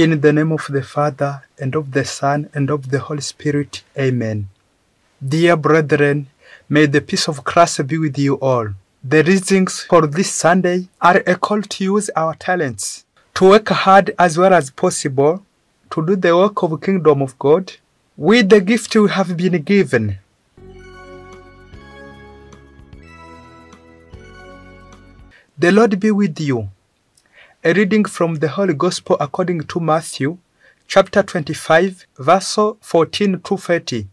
In the name of the Father, and of the Son, and of the Holy Spirit. Amen. Dear brethren, may the peace of Christ be with you all. The reasons for this Sunday are a call to use our talents, to work hard as well as possible, to do the work of the kingdom of God, with the gift we have been given. The Lord be with you. A reading from the Holy Gospel according to Matthew, chapter 25, verse 14 to 30.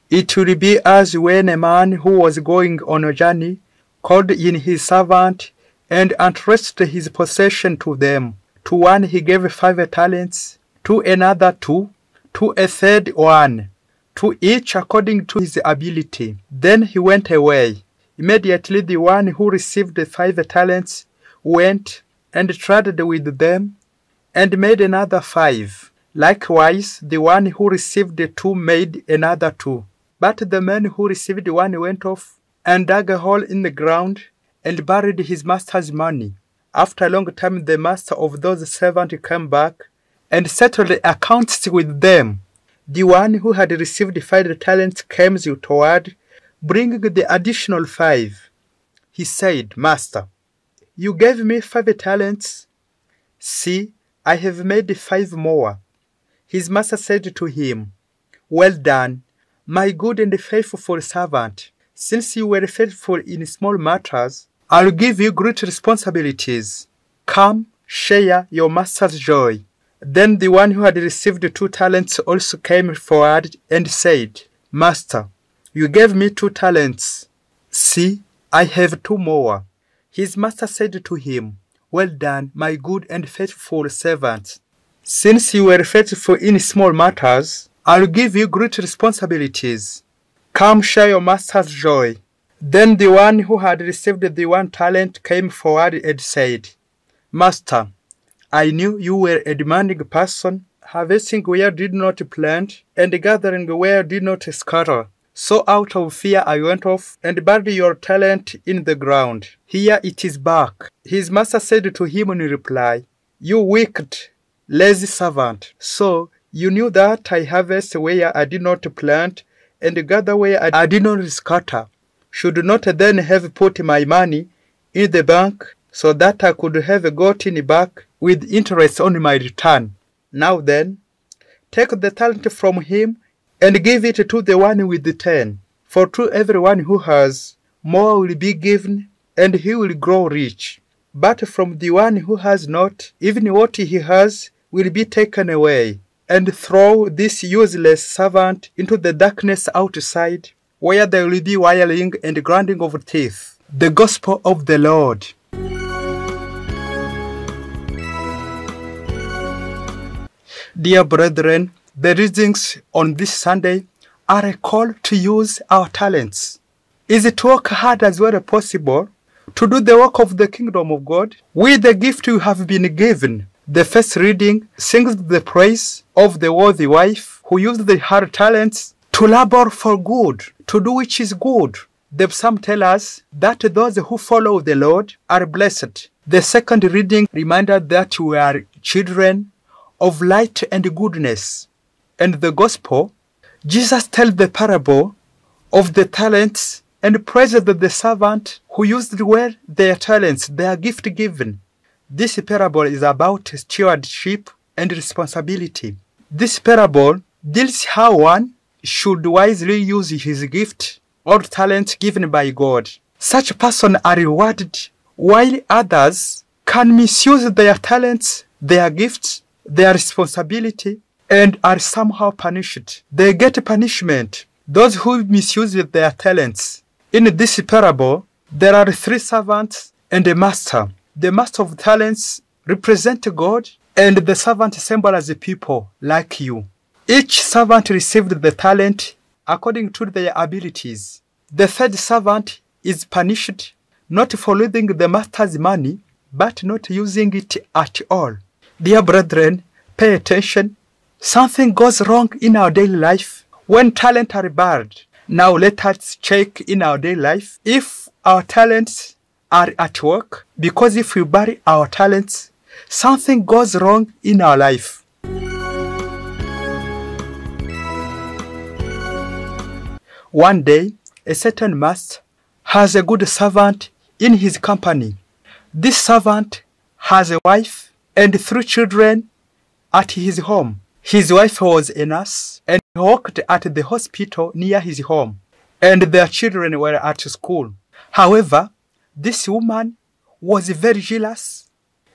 It will be as when a man who was going on a journey called in his servant and entrusted his possession to them. To one he gave 5 talents, to another 2, to a third 1, to each according to his ability. Then he went away. Immediately the one who received the 5 talents went and traded with them, and made another 5. Likewise, the one who received 2 made another 2. But the man who received 1 went off and dug a hole in the ground and buried his master's money. After a long time, the master of those servants came back and settled the accounts with them. The one who had received 5 talents came toward, bringing the additional 5. He said, "Master, you gave me 5 talents. See, I have made 5 more." His master said to him, "Well done, my good and faithful servant. Since you were faithful in small matters, I'll give you great responsibilities. Come, share your master's joy." Then the one who had received 2 talents also came forward and said, "Master, you gave me 2 talents. See, I have 2 more." His master said to him, "Well done, my good and faithful servant. Since you were faithful in small matters, I'll give you great responsibilities. Come share your master's joy." Then the one who had received the 1 talent came forward and said, "Master, I knew you were a demanding person, harvesting where I did not plant, and gathering where I did not scatter. So out of fear I went off and buried your talent in the ground. Here it is back." His master said to him in reply, "You wicked, lazy servant. So you knew that I harvest where I did not plant and gather where I did not scatter. Should not then have put my money in the bank so that I could have gotten back with interest on my return? Now then, take the talent from him and give it to the one with the 10. For to everyone who has, more will be given, and he will grow rich. But from the one who has not, even what he has will be taken away. And throw this useless servant into the darkness outside, where there will be wailing and grinding of teeth." The Gospel of the Lord. Dear brethren, the readings on this Sunday are a call to use our talents. Is it to work hard as well as possible, to do the work of the kingdom of God with the gift you have been given. The first reading sings the praise of the worthy wife who used her talents to labor for good, to do which is good. The psalm tells us that those who follow the Lord are blessed. The second reading reminds us that we are children of light and goodness. And the Gospel, Jesus tells the parable of the talents and praises the servant who used well their talents, their gift given. This parable is about stewardship and responsibility. This parable deals how one should wisely use his gift or talent given by God. Such persons are rewarded, while others can misuse their talents, their gifts, their responsibility, and are somehow punished. They get punishment, those who misuse their talents. In this parable, there are 3 servants and a master. The master of talents represents God, and the servant symbolizes people like you. Each servant received the talent according to their abilities. The third servant is punished not for losing the master's money, but not using it at all. Dear brethren, pay attention. Something goes wrong in our daily life when talents are buried. Now let us check in our daily life if our talents are at work, because if we bury our talents, something goes wrong in our life. One day, a certain master has a good servant in his company. This servant has a wife and 3 children at his home. His wife was a nurse and worked at the hospital near his home, and their children were at school. However, this woman was very jealous,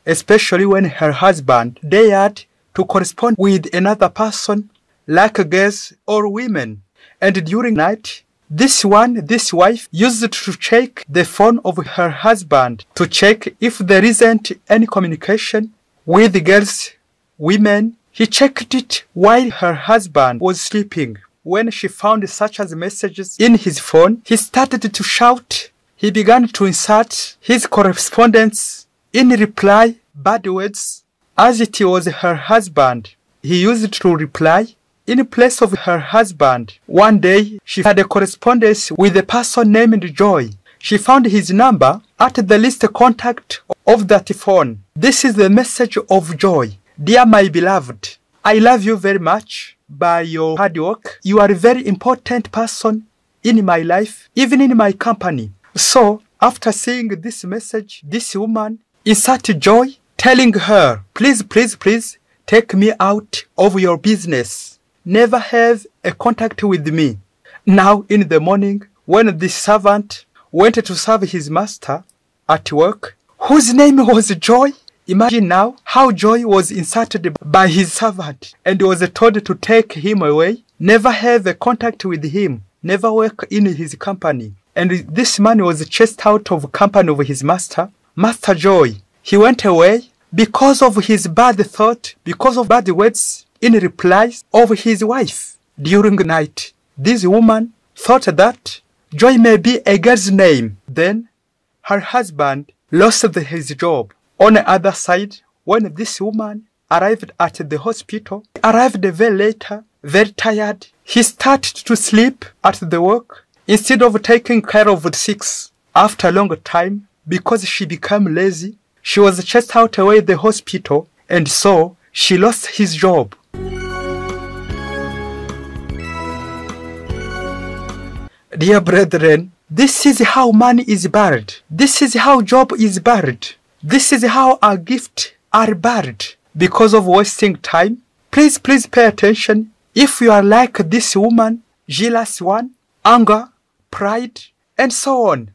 especially when her husband dared to correspond with another person, like girls or women. And during night, this wife used to check the phone of her husband to check if there isn't any communication with the girls, women. He checked it while her husband was sleeping. When she found such as messages in his phone, he started to shout. He began to insert his correspondence in reply bad words. As it was her husband, he used to reply in place of her husband. One day, she had a correspondence with a person named Joy. She found his number at the list contact of that phone. This is the message of Joy. Dear my beloved, I love you very much. By your hard work, you are a very important person in my life, even in my company. So, after seeing this message, this woman inserted Joy, telling her, please, please, please, take me out of your business. Never have a contact with me. Now in the morning, when the servant went to serve his master at work, whose name was Joy, imagine now how Joy was insulted by his servant and was told to take him away, never have a contact with him, never work in his company. And this man was chased out of company of his master, Master Joy. He went away because of his bad thought, because of bad words in replies of his wife. During the night, this woman thought that Joy may be a girl's name. Then her husband lost his job. On the other side, when this woman arrived at the hospital, arrived very later, very tired, he started to sleep at the work instead of taking care of the sick. After a long time, because she became lazy, she was chased out away the hospital, and so she lost his job. Dear brethren, this is how money is buried. This is how job is buried. This is how our gifts are buried because of wasting time. Please, please pay attention. If you are like this woman, jealous one, anger, pride, and so on,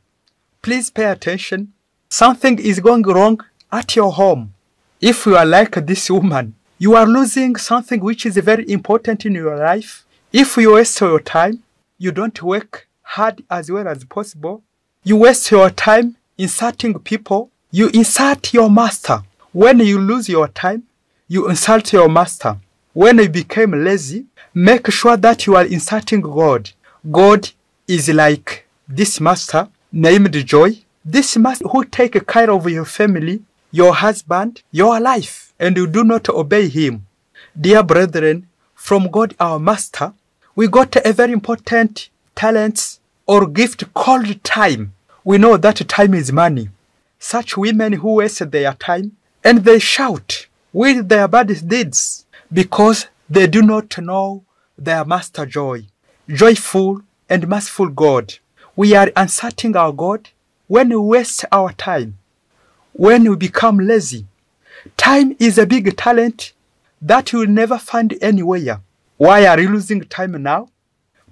please pay attention. Something is going wrong at your home. If you are like this woman, you are losing something which is very important in your life. If you waste your time, you don't work hard as well as possible. You waste your time insulting people. You insult your master. When you lose your time, you insult your master. When you become lazy, make sure that you are insulting God. God is like this master named Joy. This master who take care of your family, your husband, your life, and you do not obey him. Dear brethren, from God our master, we got a very important talent or gift called time. We know that time is money. Such women who waste their time and they shout with their bad deeds because they do not know their master Joy, joyful and merciful God. We are insulting our God when we waste our time, when we become lazy. Time is a big talent that you will never find anywhere. Why are you losing time now?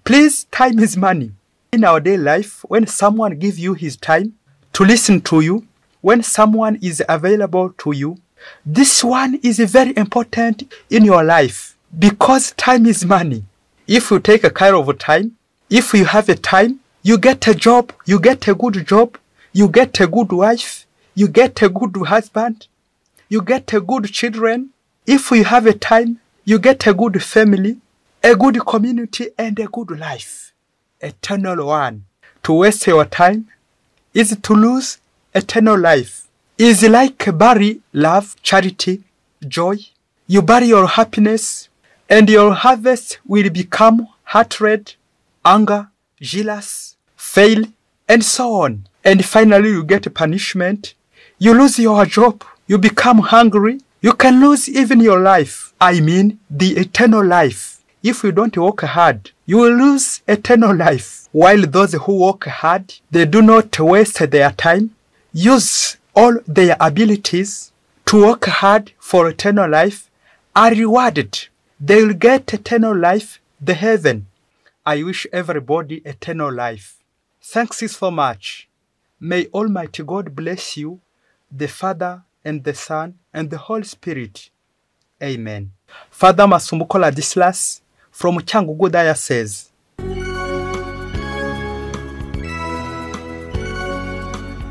Please, time is money. In our daily life, when someone gives you his time to listen to you, when someone is available to you, this one is very important in your life because time is money. If you take care of time, if you have a time, you get a job, you get a good job, you get a good wife, you get a good husband, you get a good children. If you have a time, you get a good family, a good community, and a good life. Eternal one. To waste your time is to lose eternal life. Is like bury love, charity, joy. You bury your happiness, and your harvest will become hatred, anger, jealous, fail, and so on. And finally you get punishment. You lose your job. You become hungry. You can lose even your life. I mean the eternal life. If you don't work hard, you will lose eternal life. While those who work hard, they do not waste their time, use all their abilities to work hard for eternal life, are rewarded. They will get eternal life, the heaven. I wish everybody eternal life. Thanks so much. May Almighty God bless you, the Father and the Son and the Holy Spirit. Amen. Father Masumbuko Ladislas from Cyangugu Diocese.